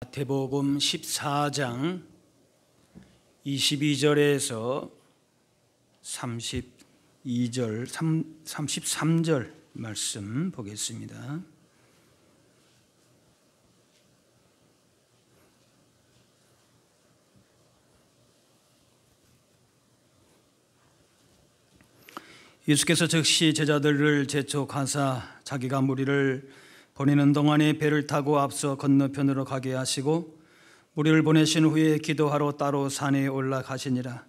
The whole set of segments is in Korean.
마태복음 14장 22절에서 33절 말씀 보겠습니다. 예수께서 즉시 제자들을 재촉하사 자기가 무리를 보내는 동안에 배를 타고 앞서 건너편으로 가게 하시고 무리를 보내신 후에 기도하러 따로 산에 올라가시니라.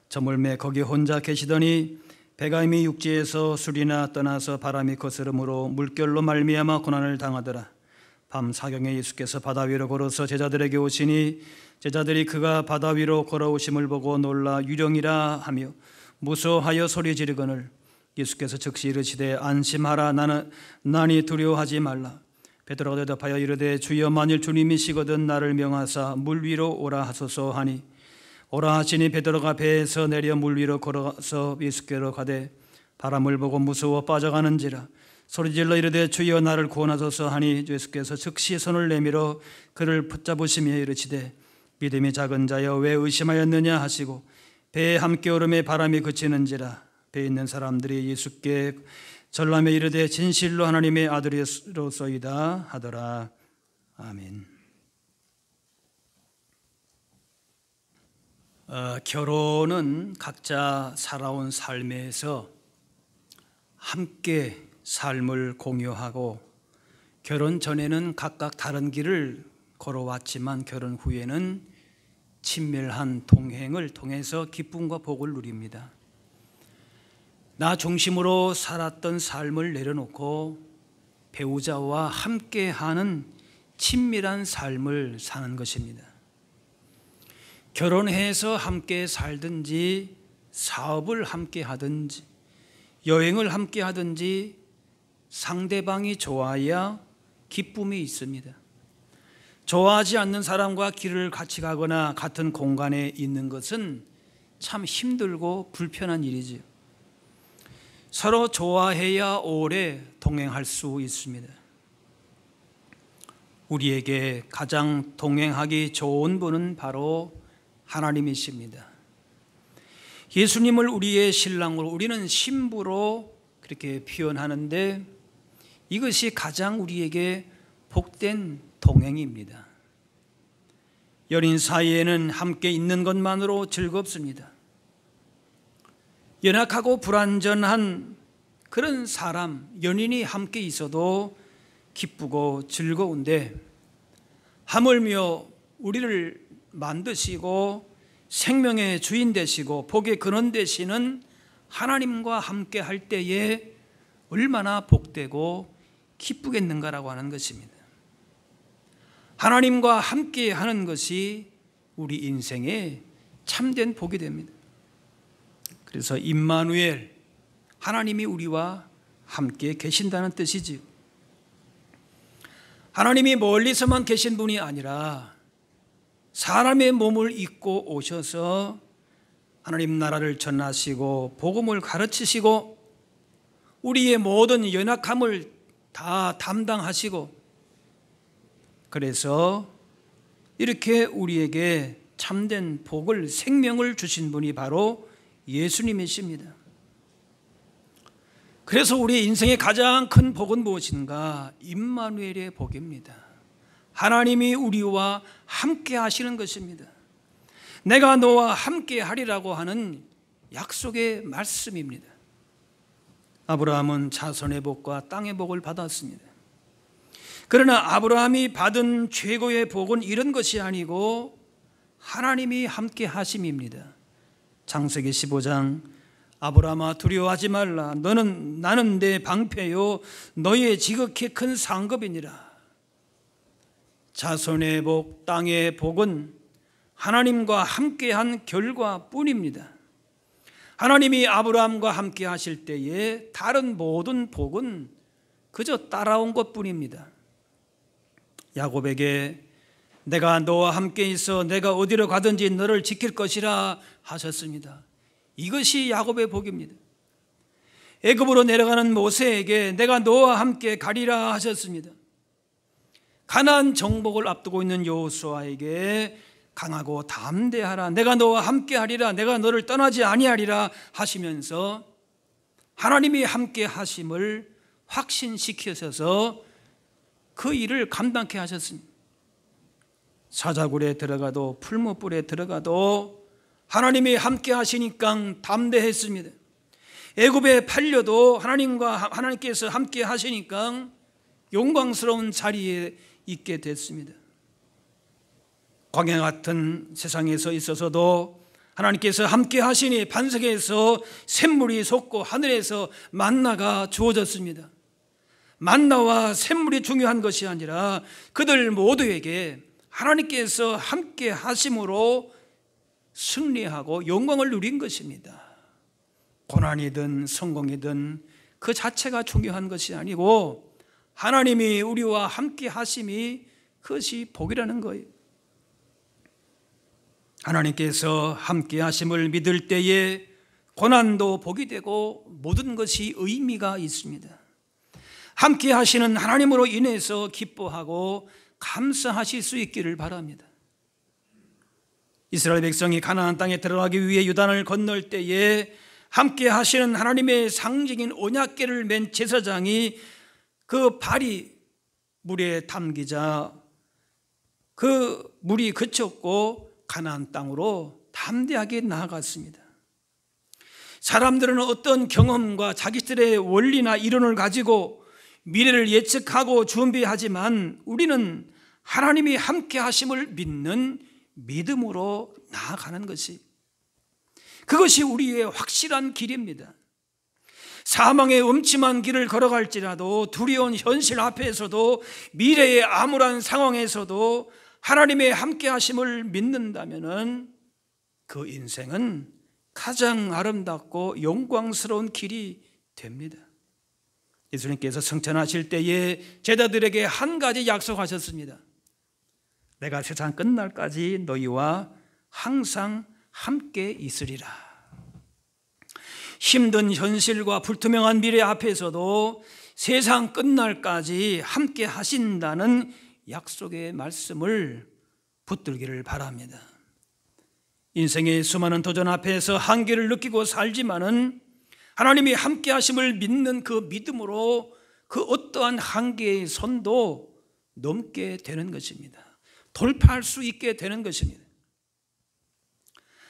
저물매 거기 혼자 계시더니 배가 이미 육지에서 술이나 떠나서 바람이 거스름으로 물결로 말미암아 고난을 당하더라. 밤 사경에 예수께서 바다 위로 걸어서 제자들에게 오시니 제자들이 그가 바다 위로 걸어오심을 보고 놀라 유령이라 하며 무서워하여 소리 지르거늘 예수께서 즉시 이르시되 안심하라 나니 두려워하지 말라. 베드로가 대답하여 이르되 주여 만일 주님이시거든 나를 명하사 물 위로 오라 하소서 하니 오라 하시니 베드로가 배에서 내려 물 위로 걸어서 예수께로 가되 바람을 보고 무서워 빠져가는지라 소리질러 이르되 주여 나를 구원하소서 하니 예수께서 즉시 손을 내밀어 그를 붙잡으시며 이르시되 믿음이 작은 자여 왜 의심하였느냐 하시고 배에 함께 오름에 바람이 그치는지라. 배에 있는 사람들이 예수께 절라며 이르되 진실로 하나님의 아들이로소이다 하더라. 아멘. 결혼은 각자 살아온 삶에서 함께 삶을 공유하고 결혼 전에는 각각 다른 길을 걸어왔지만 결혼 후에는 친밀한 동행을 통해서 기쁨과 복을 누립니다. 나 중심으로 살았던 삶을 내려놓고 배우자와 함께하는 친밀한 삶을 사는 것입니다. 결혼해서 함께 살든지 사업을 함께 하든지 여행을 함께 하든지 상대방이 좋아야 기쁨이 있습니다. 좋아하지 않는 사람과 길을 같이 가거나 같은 공간에 있는 것은 참 힘들고 불편한 일이지요. 서로 좋아해야 오래 동행할 수 있습니다. 우리에게 가장 동행하기 좋은 분은 바로 하나님이십니다. 예수님을 우리의 신랑으로 우리는 신부로 그렇게 표현하는데 이것이 가장 우리에게 복된 동행입니다. 연인 사이에는 함께 있는 것만으로 즐겁습니다. 연약하고 불완전한 그런 사람, 연인이 함께 있어도 기쁘고 즐거운데 하물며 우리를 만드시고 생명의 주인 되시고 복의 근원 되시는 하나님과 함께 할 때에 얼마나 복되고 기쁘겠는가라고 하는 것입니다. 하나님과 함께 하는 것이 우리 인생의 참된 복이 됩니다. 그래서 임마누엘, 하나님이 우리와 함께 계신다는 뜻이지요. 하나님이 멀리서만 계신 분이 아니라 사람의 몸을 입고 오셔서 하나님 나라를 전하시고 복음을 가르치시고 우리의 모든 연약함을 다 담당하시고 그래서 이렇게 우리에게 참된 복을 생명을 주신 분이 바로 예수님이십니다. 그래서 우리 인생의 가장 큰 복은 무엇인가? 임마누엘의 복입니다. 하나님이 우리와 함께 하시는 것입니다. 내가 너와 함께 하리라고 하는 약속의 말씀입니다. 아브라함은 자손의 복과 땅의 복을 받았습니다. 그러나 아브라함이 받은 최고의 복은 이런 것이 아니고 하나님이 함께 하심입니다. 창세기 15장 아브라함아 두려워하지 말라 나는 내 방패요 너의 지극히 큰 상급이니라. 자손의 복, 땅의 복은 하나님과 함께한 결과뿐입니다. 하나님이 아브라함과 함께 하실 때에 다른 모든 복은 그저 따라온 것뿐입니다. 야곱에게 내가 너와 함께 있어 내가 어디로 가든지 너를 지킬 것이라 하셨습니다. 이것이 야곱의 복입니다. 애굽으로 내려가는 모세에게 내가 너와 함께 가리라 하셨습니다. 가나안 정복을 앞두고 있는 여호수아에게 강하고 담대하라, 내가 너와 함께하리라, 내가 너를 떠나지 아니하리라 하시면서 하나님이 함께 하심을 확신시키셔서 그 일을 감당케 하셨습니다. 사자굴에 들어가도 풀무불에 들어가도 하나님이 함께 하시니까 담대했습니다. 애굽에 팔려도 하나님께서 함께 하시니까 영광스러운 자리에 있게 됐습니다. 광야 같은 세상에서 있어서도 하나님께서 함께 하시니 반석에서 샘물이 솟고 하늘에서 만나가 주어졌습니다. 만나와 샘물이 중요한 것이 아니라 그들 모두에게 하나님께서 함께 하심으로 승리하고 영광을 누린 것입니다. 고난이든 성공이든 그 자체가 중요한 것이 아니고 하나님이 우리와 함께 하심이 그것이 복이라는 거예요. 하나님께서 함께 하심을 믿을 때에 고난도 복이 되고 모든 것이 의미가 있습니다. 함께 하시는 하나님으로 인해서 기뻐하고 감사하실 수 있기를 바랍니다. 이스라엘 백성이 가나안 땅에 들어가기 위해 요단을 건널 때에 함께 하시는 하나님의 상징인 언약궤를 맨 제사장이 그 발이 물에 담기자 그 물이 그쳤고 가나안 땅으로 담대하게 나아갔습니다. 사람들은 어떤 경험과 자기들의 원리나 이론을 가지고 미래를 예측하고 준비하지만 우리는 하나님이 함께 하심을 믿는 믿음으로 나아가는 것이, 그것이 우리의 확실한 길입니다. 사망의 음침한 길을 걸어갈지라도 두려운 현실 앞에서도 미래의 암울한 상황에서도 하나님의 함께 하심을 믿는다면 그 인생은 가장 아름답고 영광스러운 길이 됩니다. 예수님께서 성천하실 때에 제자들에게 한 가지 약속하셨습니다. 내가 세상 끝날까지 너희와 항상 함께 있으리라. 힘든 현실과 불투명한 미래 앞에서도 세상 끝날까지 함께 하신다는 약속의 말씀을 붙들기를 바랍니다. 인생의 수많은 도전 앞에서 한계를 느끼고 살지만은 하나님이 함께 하심을 믿는 그 믿음으로 그 어떠한 한계의 선도 넘게 되는 것입니다. 돌파할 수 있게 되는 것입니다.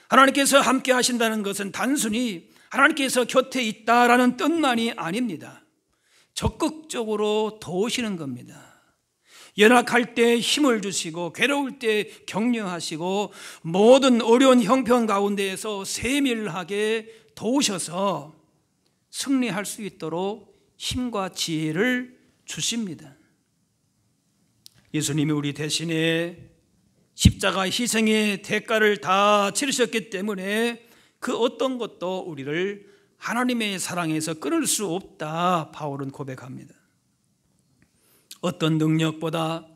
하나님께서 함께 하신다는 것은 단순히 하나님께서 곁에 있다라는 뜻만이 아닙니다. 적극적으로 도우시는 겁니다. 연약할 때 힘을 주시고 괴로울 때 격려하시고 모든 어려운 형편 가운데에서 세밀하게 도우셔서 승리할 수 있도록 힘과 지혜를 주십니다. 예수님이 우리 대신에 십자가 희생의 대가를 다 치르셨기 때문에 그 어떤 것도 우리를 하나님의 사랑에서 끊을 수 없다, 바울은 고백합니다. 어떤 능력보다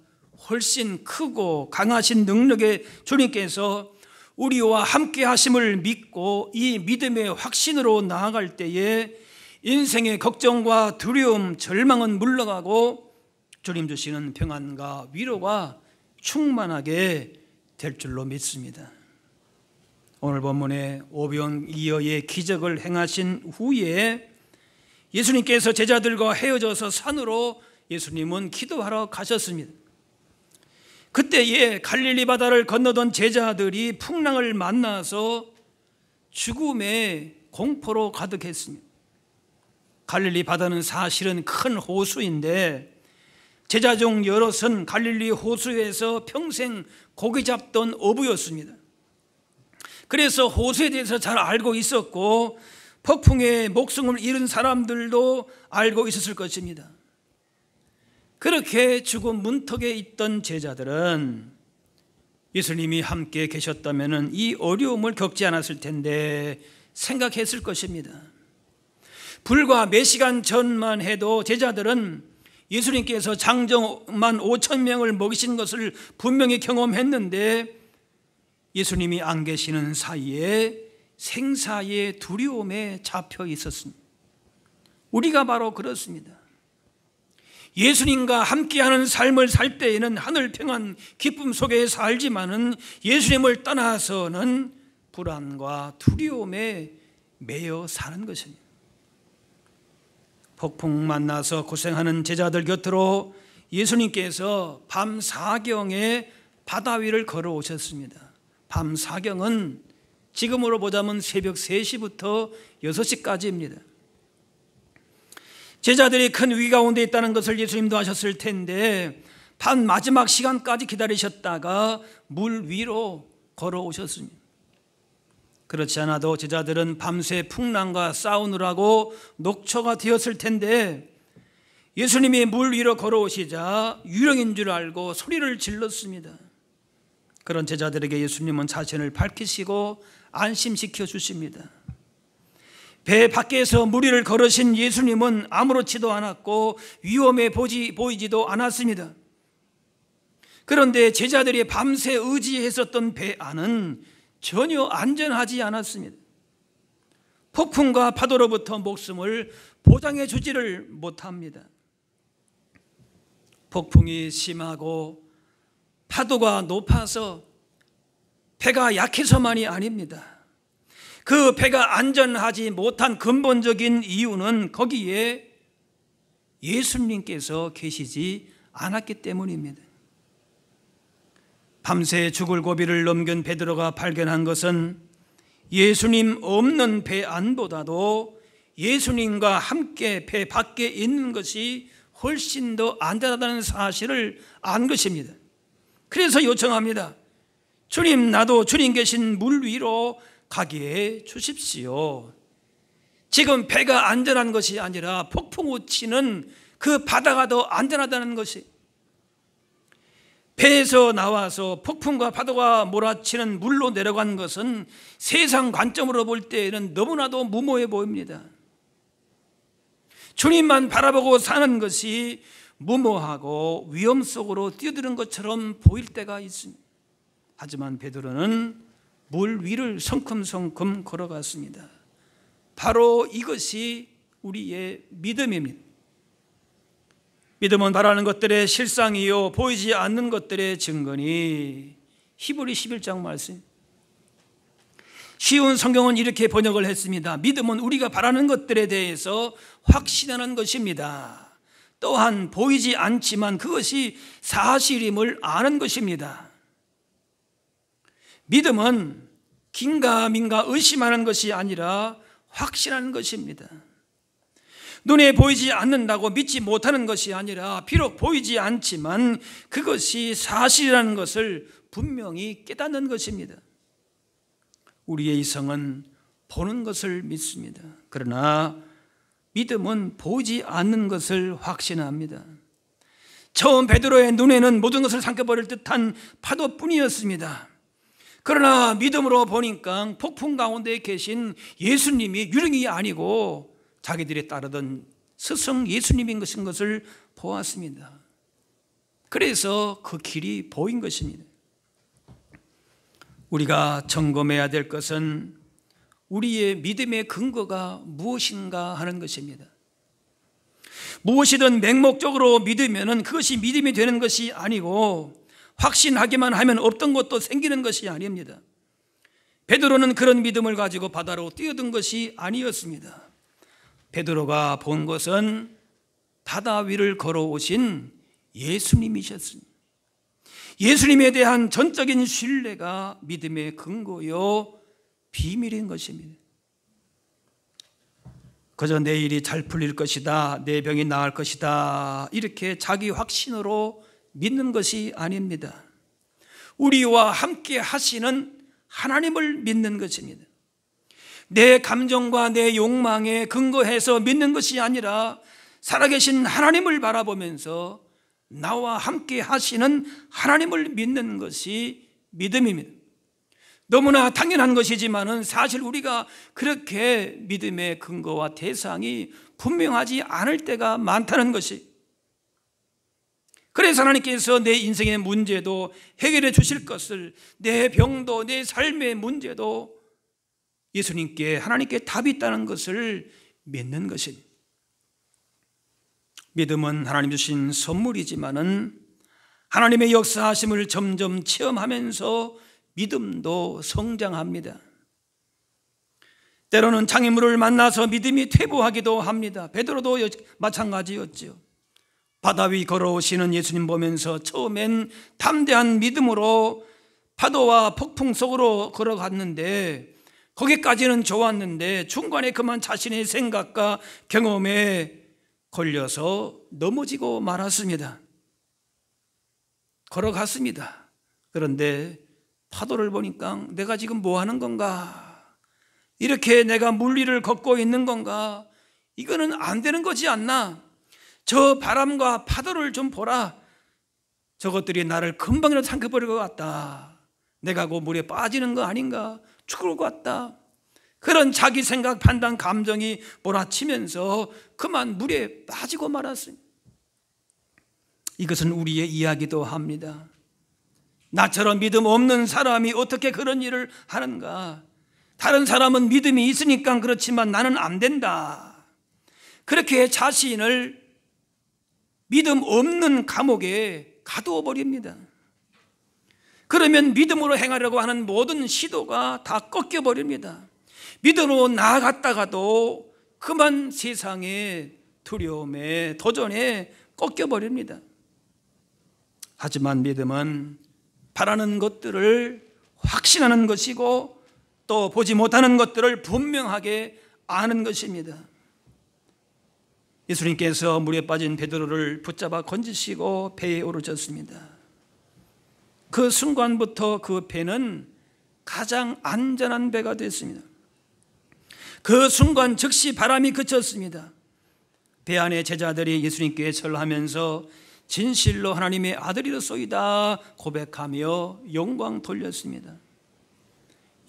훨씬 크고 강하신 능력의 주님께서 우리와 함께 하심을 믿고 이 믿음의 확신으로 나아갈 때에 인생의 걱정과 두려움, 절망은 물러가고 주님 주시는 평안과 위로가 충만하게 될 줄로 믿습니다. 오늘 본문에 오병이어의 기적을 행하신 후에 예수님께서 제자들과 헤어져서 산으로 예수님은 기도하러 가셨습니다. 그때에 갈릴리 바다를 건너던 제자들이 풍랑을 만나서 죽음의 공포로 가득했습니다. 갈릴리 바다는 사실은 큰 호수인데 제자 중 여럿은 갈릴리 호수에서 평생 고기 잡던 어부였습니다. 그래서 호수에 대해서 잘 알고 있었고 폭풍에 목숨을 잃은 사람들도 알고 있었을 것입니다. 그렇게 죽음 문턱에 있던 제자들은 예수님이 함께 계셨다면 이 어려움을 겪지 않았을 텐데 생각했을 것입니다. 불과 몇 시간 전만 해도 제자들은 예수님께서 장정만 5천 명을 먹이신 것을 분명히 경험했는데 예수님이 안 계시는 사이에 생사의 두려움에 잡혀 있었습니다. 우리가 바로 그렇습니다. 예수님과 함께하는 삶을 살 때에는 하늘 평안 기쁨 속에 살지만은 예수님을 떠나서는 불안과 두려움에 매여 사는 것입니다. 폭풍 만나서 고생하는 제자들 곁으로 예수님께서 밤 사경에 바다 위를 걸어오셨습니다. 밤 사경은 지금으로 보자면 새벽 3시부터 6시까지입니다. 제자들이 큰 위기 가운데 있다는 것을 예수님도 아셨을 텐데 밤 마지막 시간까지 기다리셨다가 물 위로 걸어오셨습니다. 그렇지 않아도 제자들은 밤새 풍랑과 싸우느라고 녹초가 되었을 텐데 예수님이 물 위로 걸어오시자 유령인 줄 알고 소리를 질렀습니다. 그런 제자들에게 예수님은 자신을 밝히시고 안심시켜 주십니다. 배 밖에서 물 위를 걸으신 예수님은 아무렇지도 않았고 위험해 보이지도 않았습니다. 그런데 제자들이 밤새 의지했었던 배 안은 전혀 안전하지 않았습니다. 폭풍과 파도로부터 목숨을 보장해 주지를 못합니다. 폭풍이 심하고 파도가 높아서 배가 약해서만이 아닙니다. 그 배가 안전하지 못한 근본적인 이유는 거기에 예수님께서 계시지 않았기 때문입니다. 밤새 죽을 고비를 넘긴 베드로가 발견한 것은 예수님 없는 배 안보다도 예수님과 함께 배 밖에 있는 것이 훨씬 더 안전하다는 사실을 안 것입니다. 그래서 요청합니다. 주님, 나도 주님 계신 물 위로 가게 해 주십시오. 지금 배가 안전한 것이 아니라 폭풍우 치는 그 바다가 더 안전하다는 것이, 배에서 나와서 폭풍과 파도가 몰아치는 물로 내려간 것은 세상 관점으로 볼 때에는 너무나도 무모해 보입니다. 주님만 바라보고 사는 것이 무모하고 위험 속으로 뛰어드는 것처럼 보일 때가 있습니다. 하지만 베드로는 물 위를 성큼성큼 걸어갔습니다. 바로 이것이 우리의 믿음입니다. 믿음은 바라는 것들의 실상이요 보이지 않는 것들의 증거니. 히브리 11장 말씀. 쉬운 성경은 이렇게 번역을 했습니다. 믿음은 우리가 바라는 것들에 대해서 확신하는 것입니다. 또한 보이지 않지만 그것이 사실임을 아는 것입니다. 믿음은 긴가민가 의심하는 것이 아니라 확신하는 것입니다. 눈에 보이지 않는다고 믿지 못하는 것이 아니라 비록 보이지 않지만 그것이 사실이라는 것을 분명히 깨닫는 것입니다. 우리의 이성은 보는 것을 믿습니다. 그러나 믿음은 보이지 않는 것을 확신합니다. 처음 베드로의 눈에는 모든 것을 삼켜버릴 듯한 파도뿐이었습니다. 그러나 믿음으로 보니까 폭풍 가운데 계신 예수님이 유령이 아니고 자기들이 따르던 스승 예수님인 것을 보았습니다. 그래서 그 길이 보인 것입니다. 우리가 점검해야 될 것은 우리의 믿음의 근거가 무엇인가 하는 것입니다. 무엇이든 맹목적으로 믿으면 그것이 믿음이 되는 것이 아니고 확신하기만 하면 없던 것도 생기는 것이 아닙니다. 베드로는 그런 믿음을 가지고 바다로 뛰어든 것이 아니었습니다. 베드로가 본 것은 바다 위를 걸어오신 예수님이셨습니다. 예수님에 대한 전적인 신뢰가 믿음의 근거요 비밀인 것입니다. 그저 내 일이 잘 풀릴 것이다, 내 병이 나을 것이다 이렇게 자기 확신으로 믿는 것이 아닙니다. 우리와 함께 하시는 하나님을 믿는 것입니다. 내 감정과 내 욕망에 근거해서 믿는 것이 아니라 살아계신 하나님을 바라보면서 나와 함께 하시는 하나님을 믿는 것이 믿음입니다. 너무나 당연한 것이지만은 사실 우리가 그렇게 믿음의 근거와 대상이 분명하지 않을 때가 많다는 것이, 그래서 하나님께서 내 인생의 문제도 해결해 주실 것을, 내 병도 내 삶의 문제도 예수님께 하나님께 답이 있다는 것을 믿는 것입니다. 믿음은 하나님 주신 선물이지만은 하나님의 역사하심을 점점 체험하면서 믿음도 성장합니다. 때로는 장애물을 만나서 믿음이 퇴보하기도 합니다. 베드로도 마찬가지였죠. 바다 위 걸어오시는 예수님 보면서 처음엔 담대한 믿음으로 파도와 폭풍 속으로 걸어갔는데 거기까지는 좋았는데 중간에 그만 자신의 생각과 경험에 걸려서 넘어지고 말았습니다. 걸어갔습니다. 그런데 파도를 보니까 내가 지금 뭐 하는 건가? 이렇게 내가 물 위를 걷고 있는 건가? 이거는 안 되는 거지 않나? 저 바람과 파도를 좀 보라. 저것들이 나를 금방이라도 삼켜버릴 것 같다. 내가 그 물에 빠지는 거 아닌가? 죽을 것 같다. 그런 자기 생각, 판단, 감정이 몰아치면서 그만 물에 빠지고 말았습니다. 이것은 우리의 이야기도 합니다. 나처럼 믿음 없는 사람이 어떻게 그런 일을 하는가? 다른 사람은 믿음이 있으니까 그렇지만 나는 안 된다. 그렇게 자신을 믿음 없는 감옥에 가두어 버립니다. 그러면 믿음으로 행하려고 하는 모든 시도가 다 꺾여 버립니다. 믿음으로 나아갔다가도 그만 세상의 두려움에 도전에 꺾여 버립니다. 하지만 믿음은 바라는 것들을 확신하는 것이고 또 보지 못하는 것들을 분명하게 아는 것입니다. 예수님께서 물에 빠진 베드로를 붙잡아 건지시고 배에 오르셨습니다. 그 순간부터 그 배는 가장 안전한 배가 됐습니다. 그 순간 즉시 바람이 그쳤습니다. 배 안에 제자들이 예수님께 절하면서 진실로 하나님의 아들이로소이다 고백하며 영광 돌렸습니다.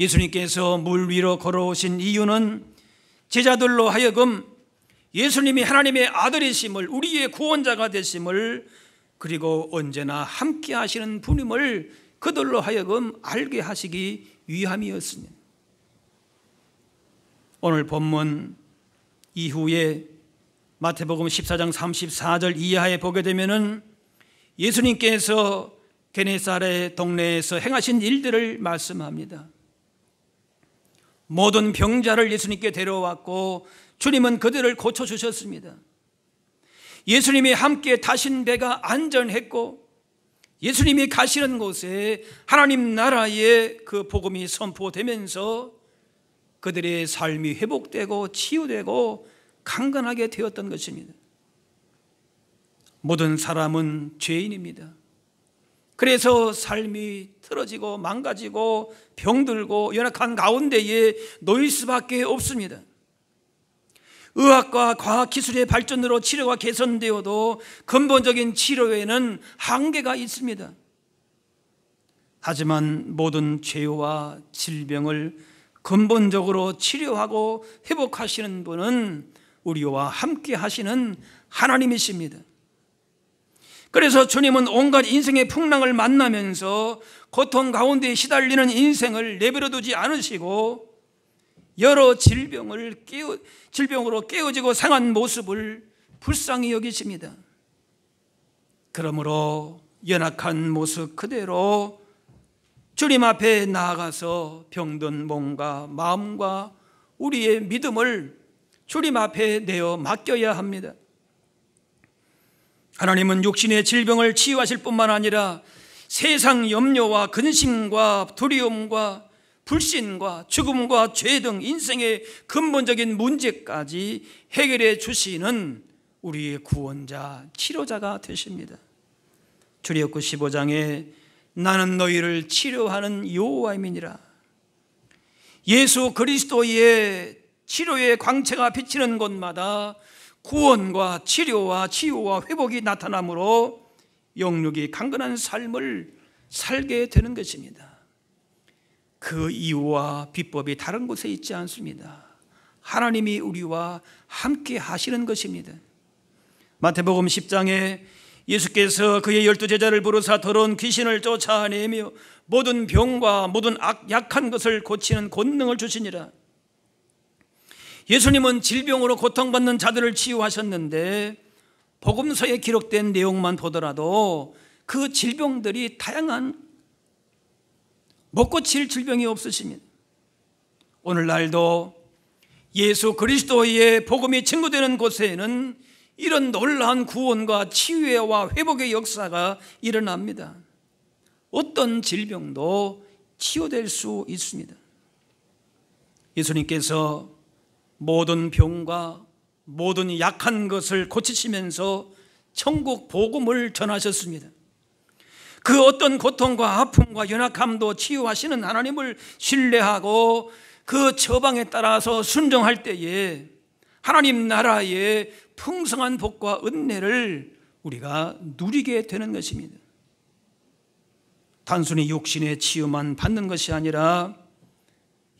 예수님께서 물 위로 걸어오신 이유는 제자들로 하여금 예수님이 하나님의 아들이심을, 우리의 구원자가 되심을, 그리고 언제나 함께 하시는 분임을 그들로 하여금 알게 하시기 위함이었습니다. 오늘 본문 이후에 마태복음 14장 34절 이하에 보게 되면은 예수님께서 게네사렛 동네에서 행하신 일들을 말씀합니다. 모든 병자를 예수님께 데려왔고 주님은 그들을 고쳐주셨습니다. 예수님이 함께 타신 배가 안전했고 예수님이 가시는 곳에 하나님 나라의 그 복음이 선포되면서 그들의 삶이 회복되고 치유되고 강건하게 되었던 것입니다. 모든 사람은 죄인입니다. 그래서 삶이 틀어지고 망가지고 병들고 연약한 가운데에 놓일 수밖에 없습니다. 의학과 과학기술의 발전으로 치료가 개선되어도 근본적인 치료에는 한계가 있습니다. 하지만 모든 죄와 질병을 근본적으로 치료하고 회복하시는 분은 우리와 함께 하시는 하나님이십니다. 그래서 주님은 온갖 인생의 풍랑을 만나면서 고통 가운데 시달리는 인생을 내버려 두지 않으시고 여러 질병으로 깨어지고 상한 모습을 불쌍히 여기십니다. 그러므로 연약한 모습 그대로 주님 앞에 나아가서 병든 몸과 마음과 우리의 믿음을 주님 앞에 내어 맡겨야 합니다. 하나님은 육신의 질병을 치유하실 뿐만 아니라 세상 염려와 근심과 두려움과 불신과 죽음과 죄 등 인생의 근본적인 문제까지 해결해 주시는 우리의 구원자, 치료자가 되십니다. 출애굽기 15장에 나는 너희를 치료하는 여호와임이니라. 예수 그리스도의 치료의 광채가 비치는 곳마다 구원과 치료와 치유와 회복이 나타나므로 영육이 강건한 삶을 살게 되는 것입니다. 그 이유와 비법이 다른 곳에 있지 않습니다. 하나님이 우리와 함께 하시는 것입니다. 마태복음 10장에 예수께서 그의 12제자를 부르사 더러운 귀신을 쫓아내며 모든 병과 모든 약한 것을 고치는 권능을 주시니라. 예수님은 질병으로 고통받는 자들을 치유하셨는데 복음서에 기록된 내용만 보더라도 그 질병들이 다양한, 못 고칠 질병이 없으십니다. 오늘날도 예수 그리스도의 복음이 증거되는 곳에는 이런 놀라운 구원과 치유와 회복의 역사가 일어납니다. 어떤 질병도 치유될 수 있습니다. 예수님께서 모든 병과 모든 약한 것을 고치시면서 천국 복음을 전하셨습니다. 그 어떤 고통과 아픔과 연약함도 치유하시는 하나님을 신뢰하고 그 처방에 따라서 순종할 때에 하나님 나라의 풍성한 복과 은혜를 우리가 누리게 되는 것입니다. 단순히 육신의 치유만 받는 것이 아니라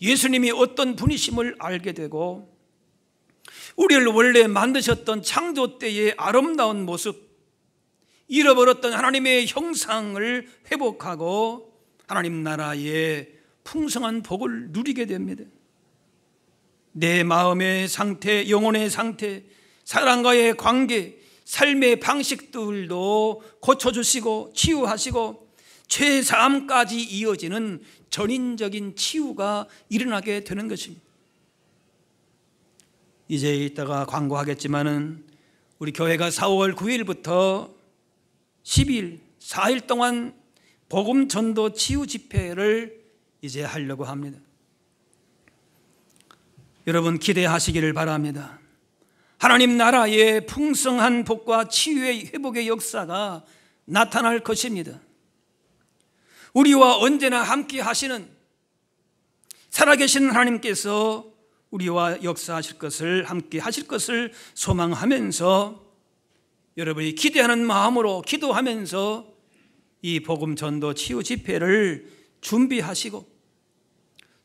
예수님이 어떤 분이심을 알게 되고 우리를 원래 만드셨던 창조 때의 아름다운 모습, 잃어버렸던 하나님의 형상을 회복하고 하나님 나라의 풍성한 복을 누리게 됩니다. 내 마음의 상태, 영혼의 상태, 사람과의 관계, 삶의 방식들도 고쳐주시고 치유하시고 최사함까지 이어지는 전인적인 치유가 일어나게 되는 것입니다. 이제 이따가 광고하겠지만은 우리 교회가 4월 9일부터 10일 4일 동안 복음 전도 치유 집회를 이제 하려고 합니다. 여러분 기대하시기를 바랍니다. 하나님 나라의 풍성한 복과 치유의 회복의 역사가 나타날 것입니다. 우리와 언제나 함께 하시는 살아계신 하나님께서 우리와 역사하실 것을, 함께 하실 것을 소망하면서 여러분이 기대하는 마음으로 기도하면서 이 복음 전도 치유 집회를 준비하시고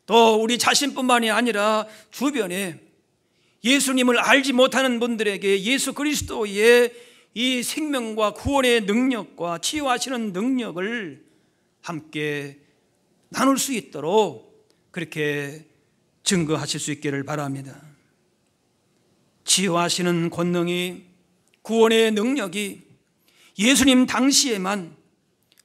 또 우리 자신뿐만이 아니라 주변에 예수님을 알지 못하는 분들에게 예수 그리스도의 이 생명과 구원의 능력과 치유하시는 능력을 함께 나눌 수 있도록 그렇게 증거하실 수 있기를 바랍니다. 치유하시는 권능이, 구원의 능력이 예수님 당시에만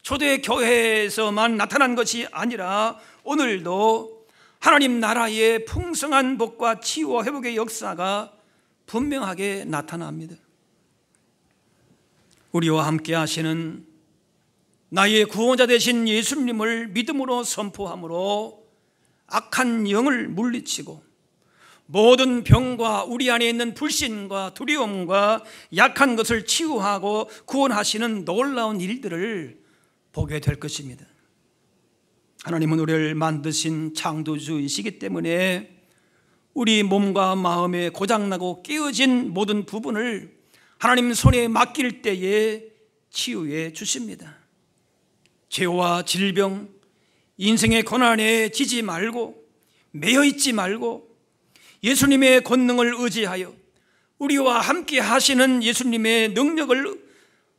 초대 교회에서만 나타난 것이 아니라 오늘도 하나님 나라의 풍성한 복과 치유와 회복의 역사가 분명하게 나타납니다. 우리와 함께 하시는 나의 구원자 되신 예수님을 믿음으로 선포함으로 악한 영을 물리치고 모든 병과 우리 안에 있는 불신과 두려움과 약한 것을 치유하고 구원하시는 놀라운 일들을 보게 될 것입니다. 하나님은 우리를 만드신 창조주이시기 때문에 우리 몸과 마음에 고장나고 깨어진 모든 부분을 하나님 손에 맡길 때에 치유해 주십니다. 죄와 질병, 인생의 고난에 지지 말고 매여 있지 말고 예수님의 권능을 의지하여 우리와 함께 하시는 예수님의 능력을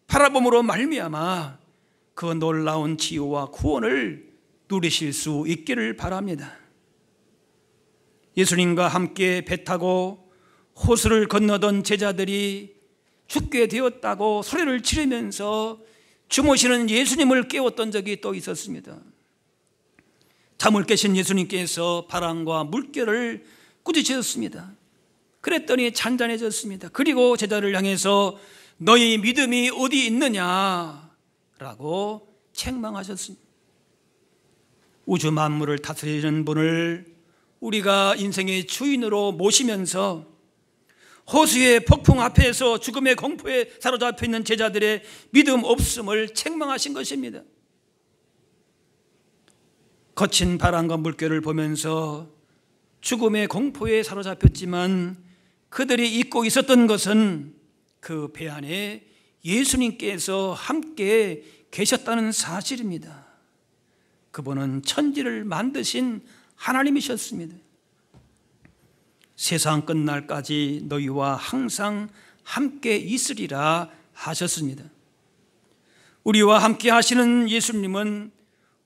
바라봄으로 말미암아 그 놀라운 치유와 구원을 누리실 수 있기를 바랍니다. 예수님과 함께 배 타고 호수를 건너던 제자들이 죽게 되었다고 소리를 지르면서 주무시는 예수님을 깨웠던 적이 또 있었습니다. 잠을 깨신 예수님께서 바람과 물결을 꾸짖으셨습니다. 그랬더니 잔잔해졌습니다. 그리고 제자를 향해서 너희 믿음이 어디 있느냐라고 책망하셨습니다. 우주 만물을 다스리는 분을 우리가 인생의 주인으로 모시면서 호수의 폭풍 앞에서 죽음의 공포에 사로잡혀 있는 제자들의 믿음 없음을 책망하신 것입니다. 거친 바람과 물결을 보면서 죽음의 공포에 사로잡혔지만 그들이 잊고 있었던 것은 그 배 안에 예수님께서 함께 계셨다는 사실입니다. 그분은 천지를 만드신 하나님이셨습니다. 세상 끝날까지 너희와 항상 함께 있으리라 하셨습니다. 우리와 함께 하시는 예수님은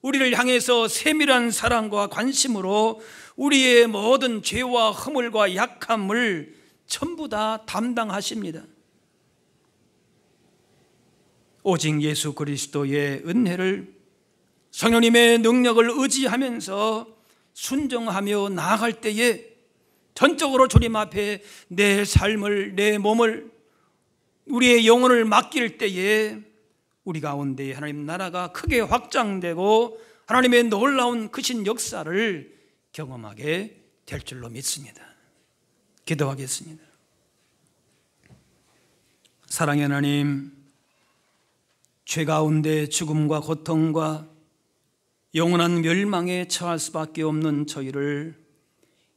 우리를 향해서 세밀한 사랑과 관심으로 우리의 모든 죄와 허물과 약함을 전부 다 담당하십니다. 오직 예수 그리스도의 은혜를, 성령님의 능력을 의지하면서 순종하며 나아갈 때에 전적으로 주님 앞에 내 삶을, 내 몸을, 우리의 영혼을 맡길 때에 우리 가운데 하나님 나라가 크게 확장되고 하나님의 놀라운 크신 역사를 경험하게 될 줄로 믿습니다. 기도하겠습니다. 사랑의 하나님, 죄 가운데 죽음과 고통과 영원한 멸망에 처할 수밖에 없는 저희를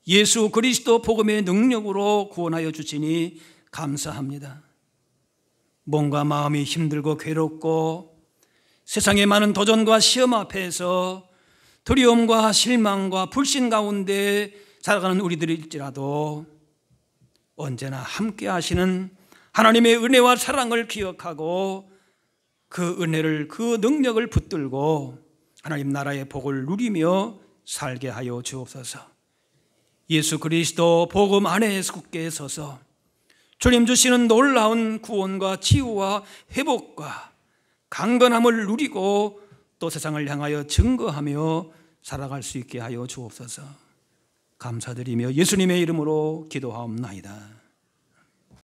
예수 그리스도 복음의 능력으로 구원하여 주시니 감사합니다. 몸과 마음이 힘들고 괴롭고 세상의 많은 도전과 시험 앞에서 두려움과 실망과 불신 가운데 살아가는 우리들일지라도 언제나 함께 하시는 하나님의 은혜와 사랑을 기억하고 그 은혜를, 그 능력을 붙들고 하나님 나라의 복을 누리며 살게 하여 주옵소서. 예수 그리스도 복음 안에 굳게 서서 주님 주시는 놀라운 구원과 치유와 회복과 강건함을 누리고 또 세상을 향하여 증거하며 살아갈 수 있게 하여 주옵소서. 감사드리며 예수님의 이름으로 기도하옵나이다.